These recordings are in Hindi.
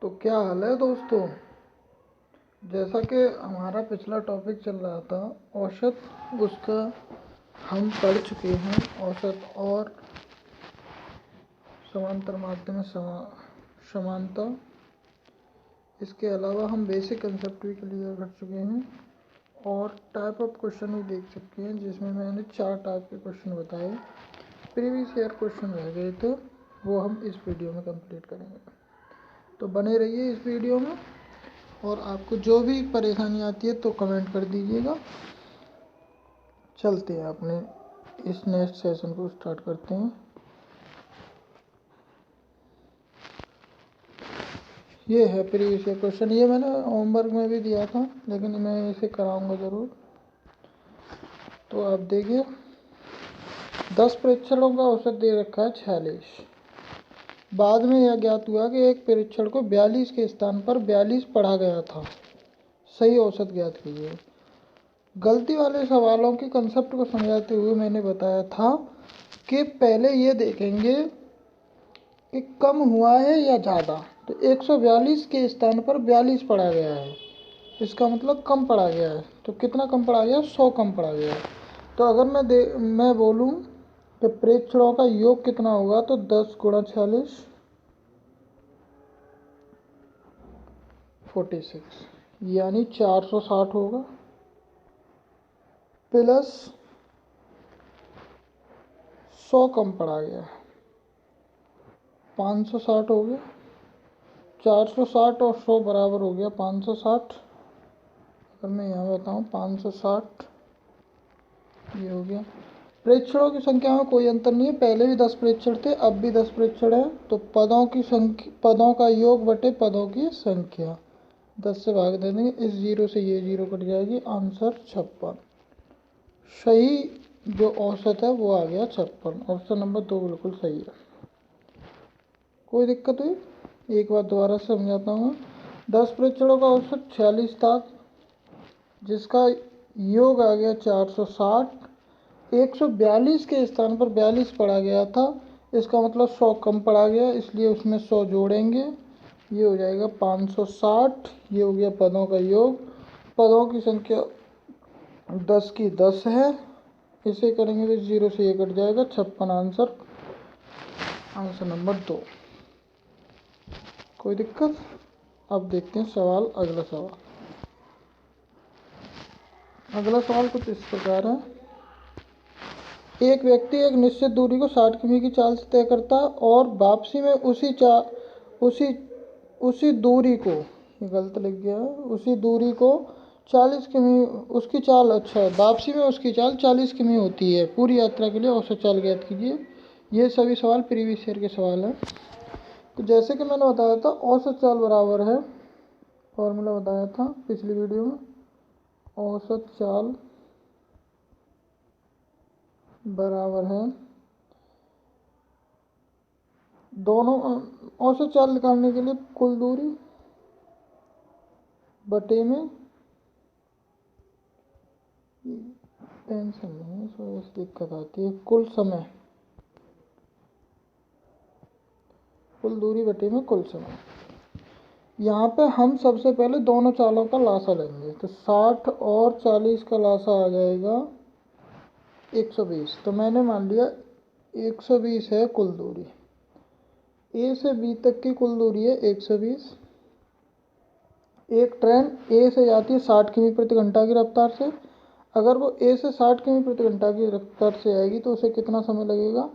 तो क्या हाल है दोस्तों। जैसा कि हमारा पिछला टॉपिक चल रहा था औसत, उसका हम पढ़ चुके हैं। औसत और समांतर माध्यम समानता। इसके अलावा हम बेसिक कंसेप्ट भी क्लियर कर चुके हैं और टाइप ऑफ क्वेश्चन भी देख चुके हैं, जिसमें मैंने 4 टाइप के क्वेश्चन बताए। प्रीवियस ईयर क्वेश्चन रह गए थे, वो हम इस वीडियो में कंप्लीट करेंगे। तो बने रहिए इस वीडियो में, और आपको जो भी परेशानी आती है तो कमेंट कर दीजिएगा। चलते हैं अपने इस नेक्स्ट सेशन को स्टार्ट करते हैं। ये है प्रीवियस ईयर क्वेश्चन। ये मैंने होमवर्क में भी दिया था, लेकिन मैं इसे कराऊंगा ज़रूर। तो आप देखिए, 10 परीक्षणों का औसत दे रखा है 46। बाद में यह ज्ञात हुआ कि एक परीक्षण को 42 के स्थान पर 42 पढ़ा गया था। सही औसत ज्ञात कीजिए। गलती वाले सवालों के कंसेप्ट को समझाते हुए मैंने बताया था कि पहले ये देखेंगे कि कम हुआ है या ज़्यादा। तो 142 के स्थान पर 42 पढ़ा गया है, इसका मतलब कम पढ़ा गया है। तो कितना कम पढ़ा गया? 100 कम पढ़ा गया है। तो अगर मैं बोलूँ कि प्रेक्षणों का योग कितना होगा, तो 10 गुणा 46 46 यानी 460 होगा, प्लस 100 कम पड़ा गया 560 हो गया। 460 और 100 बराबर हो गया 560। अगर मैं यहाँ बताऊँ 560 ये हो गया। प्रेक्षणों की संख्या में कोई अंतर नहीं है, पहले भी 10 प्रेक्षण थे, अब भी 10 प्रेक्षण है। तो पदों का योग बटे पदों की संख्या 10 से भाग दे देंगे, इस 0 से ये 0 कट जाएगी, आंसर 56। सही जो औसत है वो आ गया 56। ऑप्शन नंबर 2 बिल्कुल सही है। कोई दिक्कत हुई? एक बार दोबारा समझाता हूँ। 10 परीक्षणों का औसत 46 था, जिसका योग आ गया 460। 142 के स्थान पर 42 पढ़ा गया था, इसका मतलब 100 कम पढ़ा गया, इसलिए उसमें 100 जोड़ेंगे, ये हो जाएगा 560। ये हो गया पदों का योग। पदों की संख्या 10 की 10 है, इसे करेंगे तो 0 से ये कट जाएगा, 56 आंसर नंबर 2। कोई दिक्कत? अब देखते हैं सवाल। अगला सवाल कुछ इस प्रकार है। एक व्यक्ति एक निश्चित दूरी को 60 किमी की चाल से तय करता और वापसी में उसी दूरी को, ये गलत लिख गया है, उसी दूरी को 40 किमी उसकी चाल, अच्छा है, वापसी में उसकी चाल 40 किमी होती है। पूरी यात्रा के लिए औसत चाल ज्ञात कीजिए। ये सभी सवाल प्रीवियस ईयर के सवाल हैं। तो जैसे कि मैंने बताया था, औसत चाल बराबर है, फॉर्मूला बताया था पिछली वीडियो में, औसत चाल बराबर है दोनों औसत चाल निकालने के लिए कुल दूरी बटे में, टेंशन नहीं है, सो इस दिक्कत आती है, कुल समय, कुल दूरी बटे में कुल समय। यहाँ पे हम सबसे पहले दोनों चालों का लासा लेंगे, तो 60 और 40 का लासा आ जाएगा 120। तो मैंने मान लिया 120 है कुल दूरी। ए से बी तक की कुल दूरी है 120। एक ट्रेन ए से जाती है 60 किमी प्रति घंटा की रफ्तार से। अगर वो ए से 60 किमी प्रति घंटा की रफ्तार से आएगी तो उसे कितना समय लगेगा?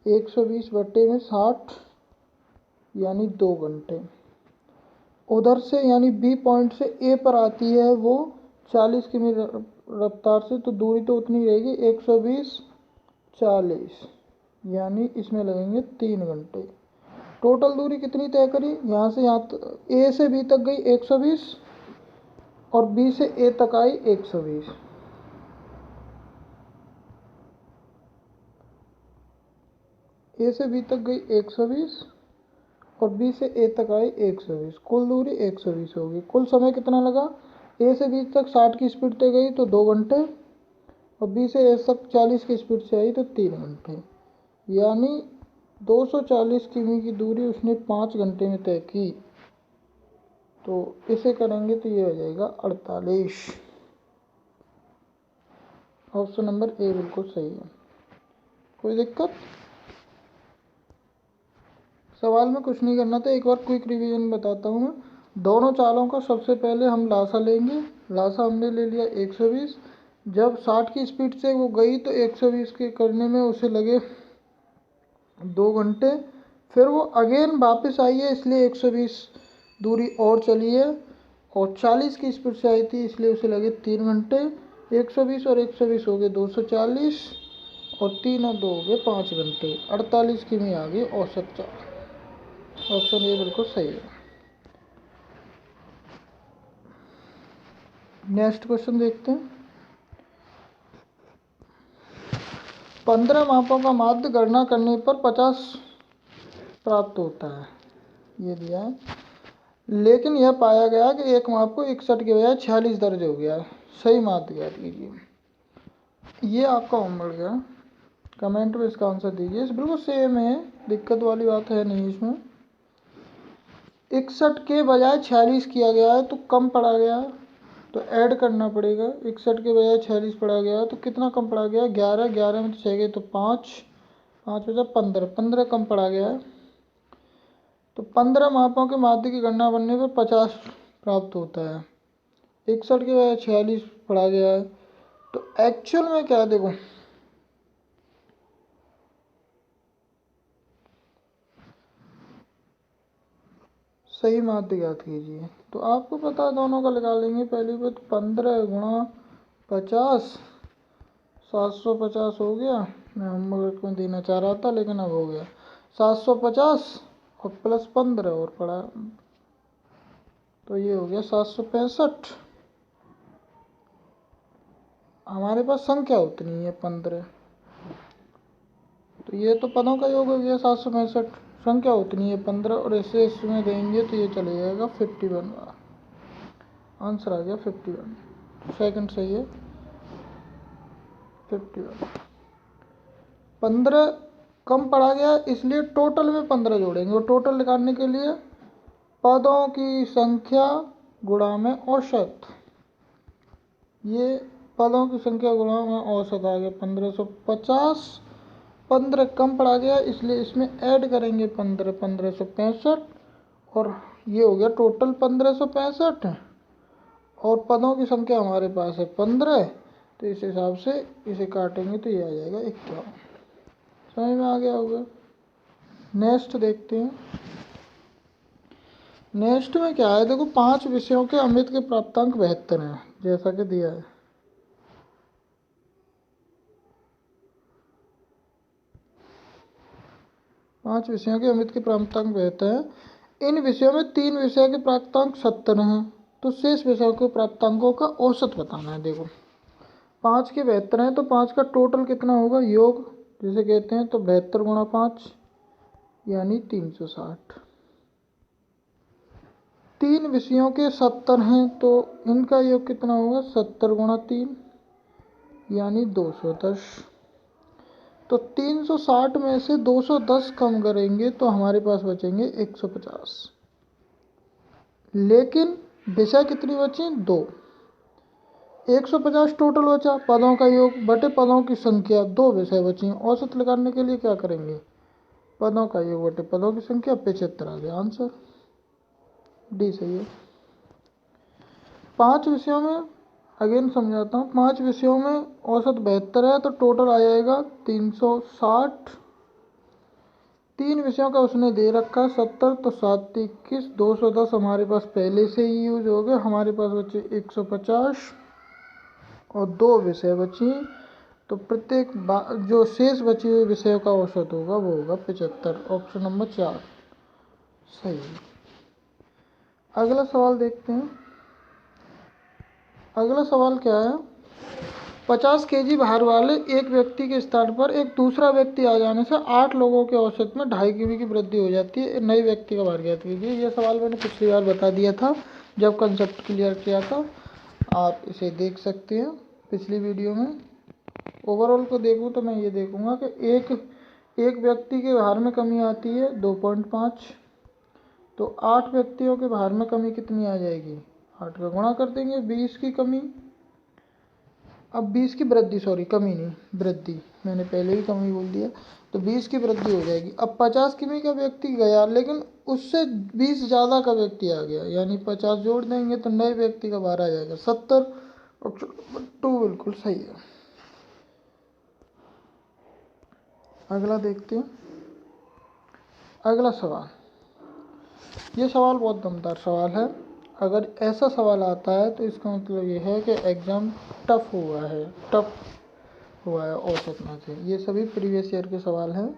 120 बटे में 60 यानी 2 घंटे। उधर से यानी बी पॉइंट से ए पर आती है वो 40 किमी रफ्तार से, तो दूरी तो उतनी रहेगी 120 40, यानी इसमें लगेंगे 3 घंटे। टोटल दूरी कितनी तय करी? यहाँ से यहाँ ए से बी तक गई 120 और बी से ए तक आई 120। ए से बी तक गई 120 और बी से ए तक आई 120। कुल दूरी 120 होगी। कुल समय कितना लगा? ए से बी तक 60 की स्पीड से गई तो 2 घंटे, और बी से ए तक 40 की स्पीड से आई तो 3 घंटे, यानी 240 किमी की दूरी उसने 5 घंटे में तय की। तो इसे करेंगे तो ये हो जाएगा 48। ऑप्शन नंबर ए बिल्कुल सही है। कोई दिक्कत? सवाल में कुछ नहीं करना था, एक बार क्विक रिवीजन बताता हूँ मैं। दोनों चालों का सबसे पहले हम लासा लेंगे। लासा हमने ले लिया 120। जब 60 की स्पीड से वो गई तो 120 के करने में उसे लगे 2 घंटे। फिर वो अगेन वापस आई है, इसलिए 120 दूरी और चली है, और 40 की स्पीड से आई थी इसलिए उसे लगे 3 घंटे। 120 और 120 हो गए 240, और 3 और 2 हो गए 5 घंटे। 48 की में आ गई औसत चाल। ऑप्शन ये बिल्कुल सही है। नेक्स्ट क्वेश्चन देखते हैं। 15 मापों का माध्य गणना करने पर 50 प्राप्त होता है, ये दिया है। लेकिन यह पाया गया कि एक माप को 61 के बजाय 46 दर्ज हो गया है। सही माध्य ज्ञात कीजिए। ये आपका होमवर्क है, कमेंट में इसका आंसर दीजिए। इस बिल्कुल सेम है, दिक्कत वाली बात है नहीं इसमें। 61 के बजाय 46 किया गया है तो कम पड़ा गया है, तो ऐड करना पड़ेगा। 61 के बजाय 46 पड़ा गया है तो कितना कम पड़ा गया? 11। 11 में तो 6 गए तो 5, 5 बजा 15, 15 कम पड़ा गया है। तो 15 मापों के माध्य की गणना बनने पर 50 प्राप्त होता है। 61 के बजाय 46 पड़ा गया है, तो एक्चुअल में क्या है देखो, सही माध्य ज्ञात कीजिए। तो आपको पता है दोनों का लगा लेंगे। पहली बात 15 गुणा 50, 750 हो गया। मैं होमवर्क में देना चाह रहा था लेकिन अब हो गया 750 और प्लस 15 और पड़ा, तो ये हो गया 765। हमारे पास संख्या उतनी है 15, तो ये तो पदों का योग हो गया 765। संख्या उतनी है 15, और इसे इसमें देंगे तो ये चले जाएगा 51। आंसर आ गया 51। सेकंड सही है 51। 15 कम पड़ा गया इसलिए टोटल में 15 जोड़ेंगे, और टोटल निकालने के लिए पदों की संख्या गुणा में औसत। ये पदों की संख्या गुणा में औसत आ गया 1550। 15 कम पड़ा गया इसलिए इसमें ऐड करेंगे 15, 1565, और ये हो गया टोटल 1565। और पदों की संख्या हमारे पास है 15, तो इस हिसाब से इसे काटेंगे तो ये आ जाएगा 51। समझ में आ गया होगा। नेक्स्ट देखते हैं। नेक्स्ट में क्या है देखो, 5 विषयों के अमृत के प्राप्तांक 72 हैं, जैसा कि दिया है। पांच विषयों के अमृत के प्राप्तांक 72 हैं। इन विषयों में 3 विषयों के प्राप्तांक 70 हैं, तो शेष विषयों के प्राप्तांकों का औसत बताना है। देखो 5 के 72 हैं, तो 5 का टोटल कितना होगा, योग जिसे कहते हैं, तो 72 गुणा 5 यानी 360। 3 विषयों के 70 हैं, तो इनका योग कितना होगा, 70 गुणा 3 यानी 210। तो 360 में से 210 कम करेंगे तो हमारे पास बचेंगे 150। लेकिन विषय कितनी बची, 2। 150 टोटल बचा, पदों का योग बटे पदों की संख्या, 2 विषय बची। औसत लगाने के लिए क्या करेंगे, पदों का योग बटे पदों की संख्या, 75 आ गया। आंसर डी सही है। 5 विषयों में अगेन समझाता हूँ, 5 विषयों में औसत 72 है, तो टोटल आ जाएगा 360। 3 विषयों का उसने दे रखा 70, तो 7 21, 210 हमारे पास पहले से ही यूज हो गए। हमारे पास बचे 150 और 2 विषय बची, तो प्रत्येक जो शेष बचे हुए विषयों का औसत होगा वो होगा 75। ऑप्शन नंबर 4 सही है। अगला सवाल देखते हैं। अगला सवाल क्या है, 50 केजी भार वाले एक व्यक्ति के स्थान पर एक दूसरा व्यक्ति आ जाने से 8 लोगों के औसत में 2.5 केजी की वृद्धि हो जाती है। नए व्यक्ति का भार ज्ञात कीजिए। यह सवाल मैंने पिछली बार बता दिया था जब कंसेप्ट क्लियर किया था, आप इसे देख सकते हैं पिछली वीडियो में। ओवरऑल को देखूँ तो मैं ये देखूँगा कि एक व्यक्ति के भार में कमी आती है 2.5, तो 8 व्यक्तियों के भार में कमी कितनी आ जाएगी, 8 का गुणा कर देंगे, 20 की कमी, अब 20 की वृद्धि, सॉरी कमी नहीं वृद्धि, मैंने पहले ही कमी बोल दिया, तो 20 की वृद्धि हो जाएगी। अब 50 किमी का व्यक्ति गया, लेकिन उससे 20 ज़्यादा का व्यक्ति आ गया, यानी 50 जोड़ देंगे तो नए व्यक्ति का भार आ जाएगा 70। ऑप्शन 2 बिल्कुल सही है। अगला देखते हैं। अगला सवाल, ये सवाल बहुत दमदार सवाल है। अगर ऐसा सवाल आता है तो इसका मतलब ये है कि एग्ज़ाम टफ हुआ है औसत में से। ये सभी प्रीवियस ईयर के सवाल हैं,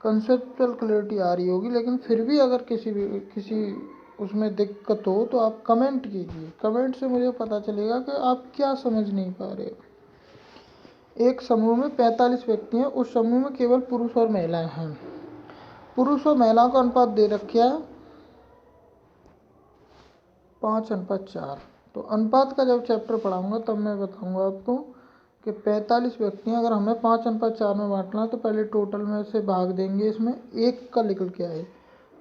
कंसेप्चुअल क्लैरिटी आ रही होगी, लेकिन फिर भी अगर किसी उसमें दिक्कत हो तो आप कमेंट कीजिए, कमेंट से मुझे पता चलेगा कि आप क्या समझ नहीं पा रहे हो। एक समूह में 45 व्यक्ति हैं, उस समूह में केवल पुरुष और महिलाएं हैं। पुरुष और महिलाओं का अनुपात दे रखा है 5:4। तो अनुपात का जब चैप्टर पढ़ाऊंगा तब मैं बताऊंगा आपको कि 45 व्यक्ति हैं, अगर हमें 5:4 में बांटना है तो पहले टोटल में से भाग देंगे, इसमें एक का निकल के आए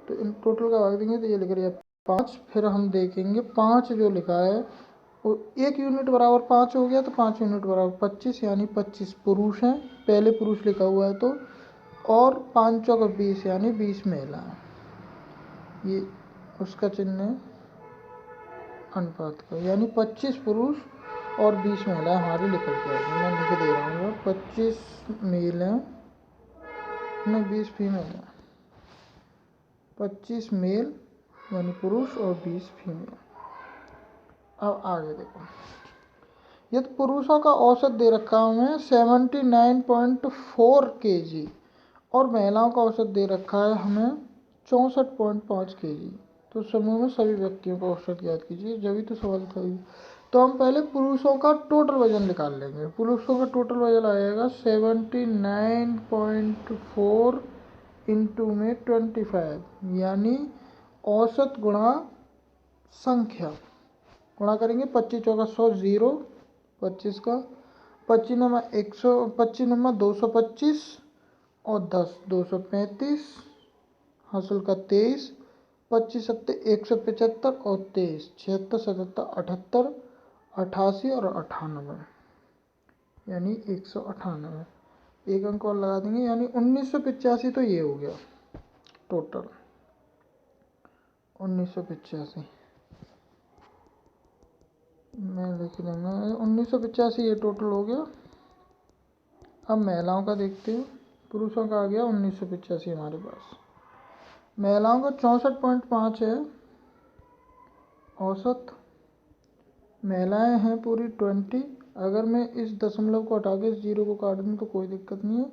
तो इन टोटल का भाग देंगे तो ये लिख रही है 5। फिर हम देखेंगे 5 जो लिखा है वो 1 यूनिट बराबर 5 हो गया, तो 5 यूनिट बराबर 25, यानी 25 पुरुष हैं, पहले पुरुष लिखा हुआ है तो, और 5 चौक 20 यानी 20 महिला है। ये उसका चिन्ह है अनुपात का, यानी 25 पुरुष और 20 महिला हमारी निकल के आएगी। मैं लिख दे रहा हूँ 25 मेल हैं, नहीं 20 फीमेल हैं, 25 मेल यानी पुरुष और 20 फीमेल। अब आगे देखो, यदि पुरुषों का औसत दे रखा हमें 79.4 kg और महिलाओं का औसत दे रखा है हमें 64.5 kg, तो समूह में सभी व्यक्तियों का औसत ज्ञात कीजिए। जब भी तो सवाल था, तो हम पहले पुरुषों का टोटल वजन निकाल लेंगे। पुरुषों का टोटल वजन आएगा 79.4 इंटू में 25, यानी औसत गुणा संख्या, गुणा करेंगे 25 चौका 100 0, 25 का 25 नमा 100, 25 नमा 225 और 10 235, हासिल का 23, 25 सत्ते 175 और 23 76 77 78 88 और 98, यानी 198। एक अंक और लगा देंगे यानी 1985। तो ये हो गया टोटल 1985, मैं लिख दूँगा 1985 ये टोटल हो गया। अब महिलाओं का देखते हैं, पुरुषों का आ गया 1985 हमारे पास, महिलाओं का 64.5 है औसत, महिलाएं हैं पूरी 20। अगर मैं इस दशमलव को हटा के इस 0 को काट दूँ तो कोई दिक्कत नहीं है।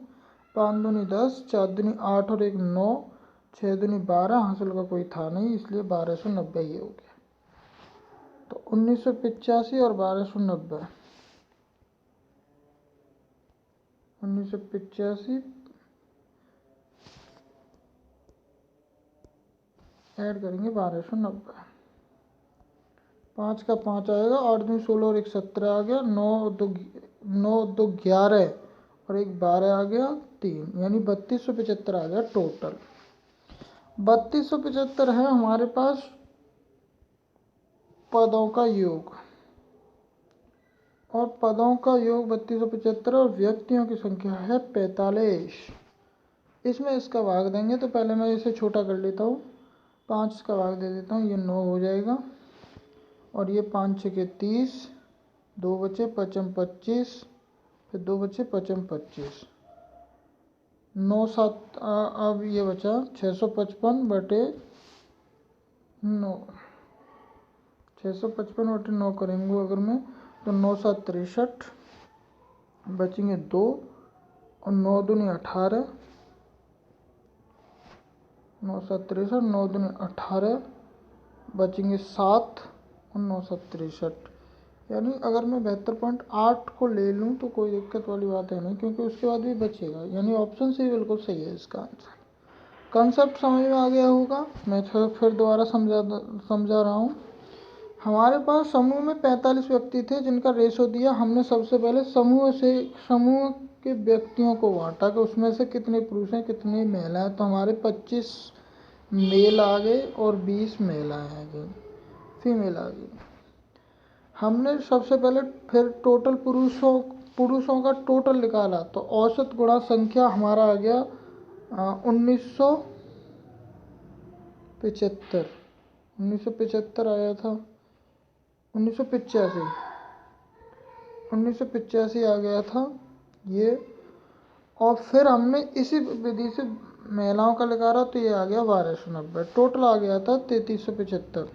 5 दूनी 10, 4 दूनी 8 और 1 9, 6 दूनी 12, हासिल का कोई था नहीं इसलिए 1290 ये हो गया। तो 1985 और 1290, 1985 ऐड करेंगे 1290, 5 का 5 आएगा, 8 दूनी 16 और 1 17 आ गया, 9 2 11 और 1 12 आ गया 3, यानी 3275 आ गया टोटल। 3275 है हमारे पास पदों का योग, और पदों का योग 3275 और व्यक्तियों की संख्या है 45। इसमें इसका भाग देंगे तो पहले मैं इसे छोटा कर लेता हूँ, 5 का भाग दे देता हूँ, ये 9 हो जाएगा, और ये 5 6 के 30, 2 बचे 5 25, फिर 2 बचे 5 25, 9 7, अब ये बचा 655 बटे 9, 655 बटे 9 करेंगे अगर मैं तो 9 7 63, बचेंगे 2 और 9 दूनी 18, 9 7 63, 9 दूनी 18, बचेंगे 7 और 9 7 63, यानी अगर मैं 72.8 को ले लूँ तो कोई दिक्कत वाली बात है नहीं, क्योंकि उसके बाद भी बचेगा, यानी ऑप्शन सी बिल्कुल सही है इसका आंसर। कंसेप्ट समझ में आ गया होगा, मैं फिर दोबारा समझा रहा हूँ। हमारे पास समूह में 45 व्यक्ति थे जिनका रेशो दिया, हमने सबसे पहले समूह के व्यक्तियों को बांटा कि उसमें से कितने पुरुष हैं कितनी महिला हैं, तो हमारे 25 मेल आ गए और 20 मेल आ गए, फीमेल आ गई। हमने सबसे पहले फिर टोटल पुरुषों का टोटल निकाला, तो औसत गुणा संख्या हमारा आ गया 1975। 1975 आया था, 1985 1985 आ गया था ये। और फिर हमने इसी विधि से महिलाओं का निकाला, तो ये आ गया 1290। टोटल आ गया था 3275,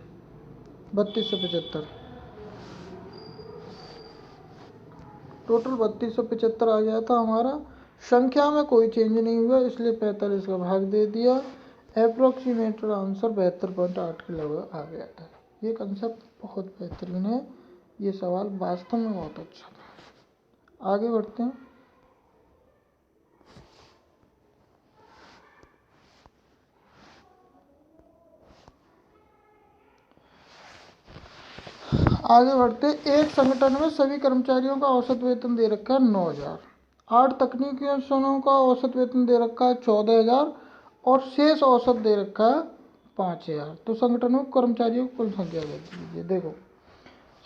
3275। टोटल 3275 आ गया था हमारा। संख्या में कोई चेंज नहीं हुआ, इसलिए 45 का भाग दे दिया। अप्रोक्सीमेटेड आंसर 72.8 के लगभग आ गया था। ये कंसेप्ट बहुत बेहतरीन है, ये सवाल वास्तव में बहुत अच्छा था। आगे बढ़ते हैं। आगे बढ़ते, एक संगठन में सभी कर्मचारियों का औसत वेतन दे रखा है 9000। 8 तकनीशियनों का औसत वेतन दे रखा है 14000 और शेष औसत दे रखा है 5000। तो संगठन में कर्मचारियों की कुल संख्या देख लीजिए। देखो,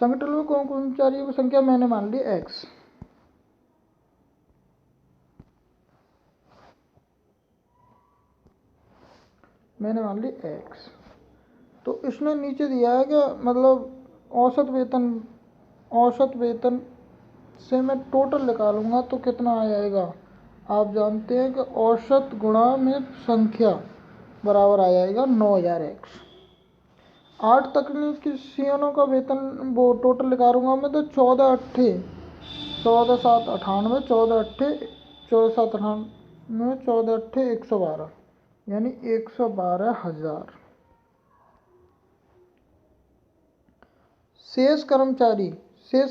संगठन में कौन कर्मचारियों की संख्या मैंने मान ली एक्स, मैंने मान ली एक्स। तो इसने नीचे दिया है कि मतलब औसत वेतन से मैं टोटल निकालूंगा तो कितना आ जाएगा। आप जानते हैं कि औसत गुणा में संख्या बराबर आ जाएगा 9000 एक्स। 8 तकनीशियनों का वेतन वो टोटल निकालूंगा मैं, तो 14 अट्ठे 14 7 98, 14 अट्ठे 14 7 98, 14 अट्ठे 112, यानी 112,000। शेष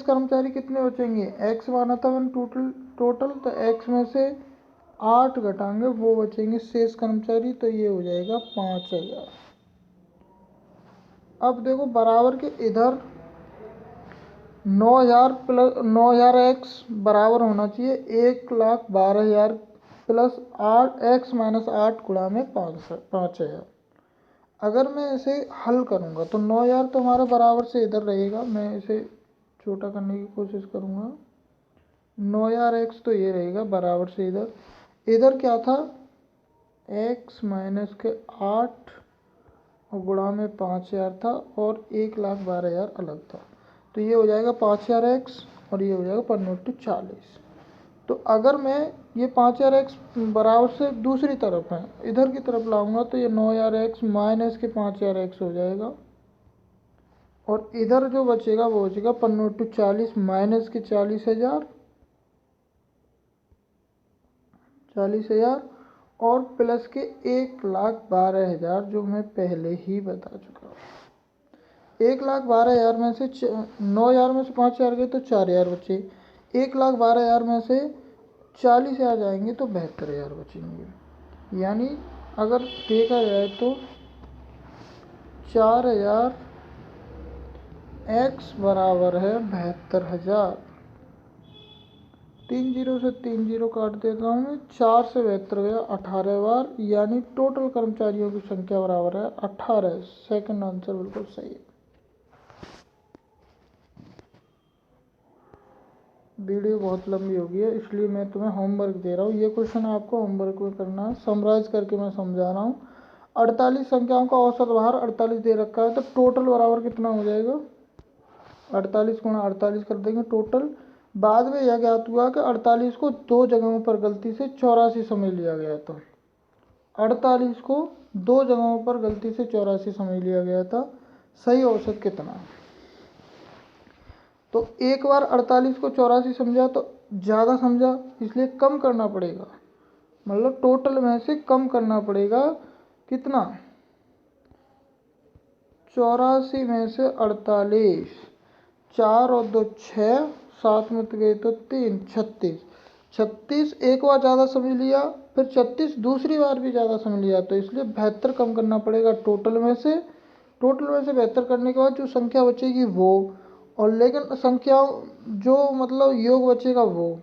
कर्मचारी कितने बचेंगे। एक्स माना था मैंने टोटल, तो एक्स में से 8 घटाएंगे, वो बचेंगे शेष कर्मचारी, तो ये हो जाएगा 5000। अब देखो बराबर के इधर 9000 प्लस 9000 एक्स बराबर होना चाहिए 1,12,000 प्लस 8 एक्स माइनस 8 गुणा में 5000। अगर मैं इसे हल करूँगा तो 9000 तो हमारा बराबर से इधर रहेगा, मैं इसे छोटा करने की कोशिश करूँगा। 9000 एक्स तो ये रहेगा बराबर से इधर क्या था, एक्स माइनस के 8 और गुणा में 5000 था और 1,12,000 अलग था, तो ये हो जाएगा 5000 एक्स और ये हो जाएगा 5×40। तो अगर मैं ये 5000 एक्स बराबर से दूसरी तरफ है इधर की तरफ लाऊंगा, तो ये 9000 एक्स माइनस के 5000 एक्स हो जाएगा और इधर जो बचेगा वो बचेगा 5×40 माइनस के 40,000 और प्लस के 1,12,000 जो मैं पहले ही बता चुका हूँ। 1,12,000 में से 9000 में से 5000 गए तो 4000 बचे। 1,12,000 में से 40,000 जाएंगे तो 72,000 बचेंगे। यानी अगर देखा जाए तो 4000 एक्स बराबर है 72,000। 3 जीरो से 3 जीरो काट देता हूँ, 4 से 72 गया 18 बार, यानी टोटल कर्मचारियों की संख्या बराबर है 18। सेकंड आंसर बिल्कुल सही है। वीडियो बहुत लंबी हो गई है, इसलिए मैं तुम्हें होमवर्क दे रहा हूँ। ये क्वेश्चन आपको होमवर्क में करना है, समराइज करके मैं समझा रहा हूँ। 48 संख्याओं का औसत भार 48 दे रखा है, तो टोटल बराबर कितना हो जाएगा। 48 गुणा 48 कर देंगे टोटल। बाद में यह ज्ञात हुआ कि 48 को 2 जगहों पर गलती से 84 समझ लिया गया था। 48 को 2 जगहों पर गलती से 84 समझ लिया गया था। सही औसत कितना है। तो एक बार 48 को 84 समझा तो ज़्यादा समझा, इसलिए कम करना पड़ेगा, मतलब टोटल में से कम करना पड़ेगा। कितना, 84 में से 48, 4 और 2 6, 7 में तो गए तो 3, 36 एक बार ज़्यादा समझ लिया, फिर 36 दूसरी बार भी ज़्यादा समझ लिया, तो इसलिए 72 कम करना पड़ेगा टोटल में से 72 करने के बाद जो संख्या बचेगी वो, और लेकिन संख्या जो मतलब योग बचेगा वो,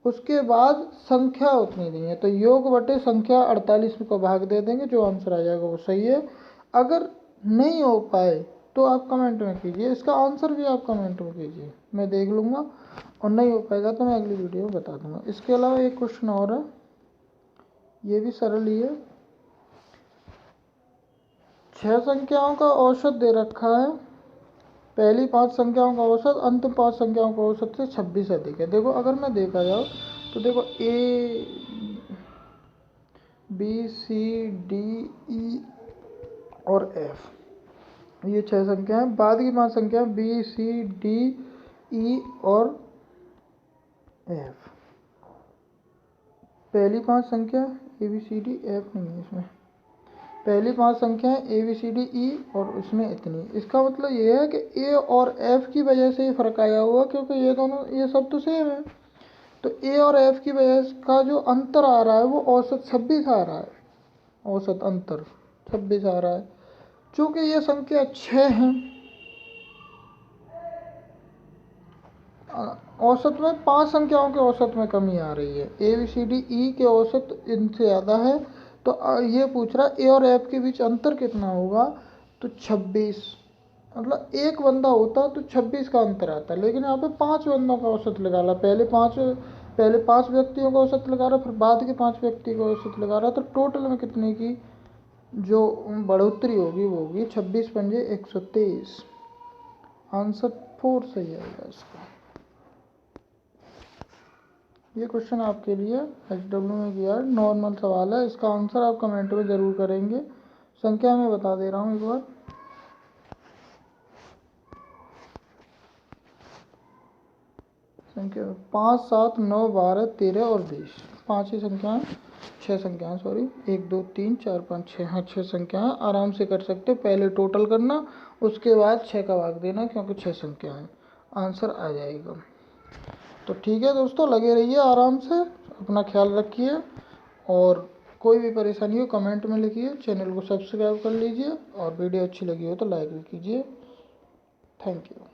उसके बाद संख्या उतनी नहीं है, तो योग बटे संख्या 48 को भाग दे देंगे, जो आंसर आ जाएगा वो सही है। अगर नहीं हो पाए तो आप कमेंट में कीजिए, इसका आंसर भी आप कमेंट में कीजिए, मैं देख लूँगा, और नहीं हो पाएगा तो मैं अगली वीडियो में बता दूँगा। इसके अलावा एक क्वेश्चन और है, ये भी सरल ही है। 6 संख्याओं का औसत दे रखा है, पहली 5 संख्याओं का औसत अंतिम 5 संख्याओं का औसत से 26 अधिक है। देखो अगर मैं देखा जाओ तो देखो ए बी सी डी ई और एफ, ये 6 संख्या हैं। बाद की 5 संख्या बी सी डी ई और एफ। पहली 5 संख्या A B C D F नहीं है इसमें, पहली 5 संख्याएं ए बी सी डी ई और उसमें इतनी। इसका मतलब ये है कि ए और एफ की वजह से ये फ़र्क आया हुआ, क्योंकि ये दोनों ये सब तो सेम है, तो ए और एफ की वजह का जो अंतर आ रहा है वो औसत 26 आ रहा है, औसत अंतर 26 आ रहा है। चूँकि ये संख्या 6 है, औसत में 5 संख्याओं के औसत में कमी आ रही है, ए बी सी डी ई के औसत इनसे ज़्यादा है, तो ये पूछ रहा है ए और एफ के बीच अंतर कितना होगा, तो 26। मतलब एक बंदा होता तो 26 का अंतर आता, लेकिन यहाँ पे 5 बंदों का औसत निकाला, पहले पाँच व्यक्तियों का औसत लगा रहा, फिर बाद के 5 व्यक्ति का औसत लगा रहा, तो टोटल में कितने की जो बढ़ोतरी होगी वो होगी 26 पंजे 123। आंसर 4 सही आएगा इसका। ये क्वेश्चन आपके लिए HW में किया है, नॉर्मल सवाल है, इसका आंसर आप कमेंट में ज़रूर करेंगे। संख्या मैं बता दे रहा हूँ एक बार, संख्या 5 7 9 12 13 और 20, 5 ही संख्याएँ, 6 संख्याएँ सॉरी, 1 2 3 4 5 6, हाँ 6 संख्याएँ आराम से कर सकते। पहले टोटल करना, उसके बाद 6 का भाग देना, क्योंकि 6 संख्याएँ, आंसर आ जाएगा। तो ठीक है दोस्तों, लगे रहिए आराम से, अपना ख्याल रखिए, और कोई भी परेशानी हो कमेंट में लिखिए, चैनल को सब्सक्राइब कर लीजिए, और वीडियो अच्छी लगी हो तो लाइक भी कीजिए। Thank you.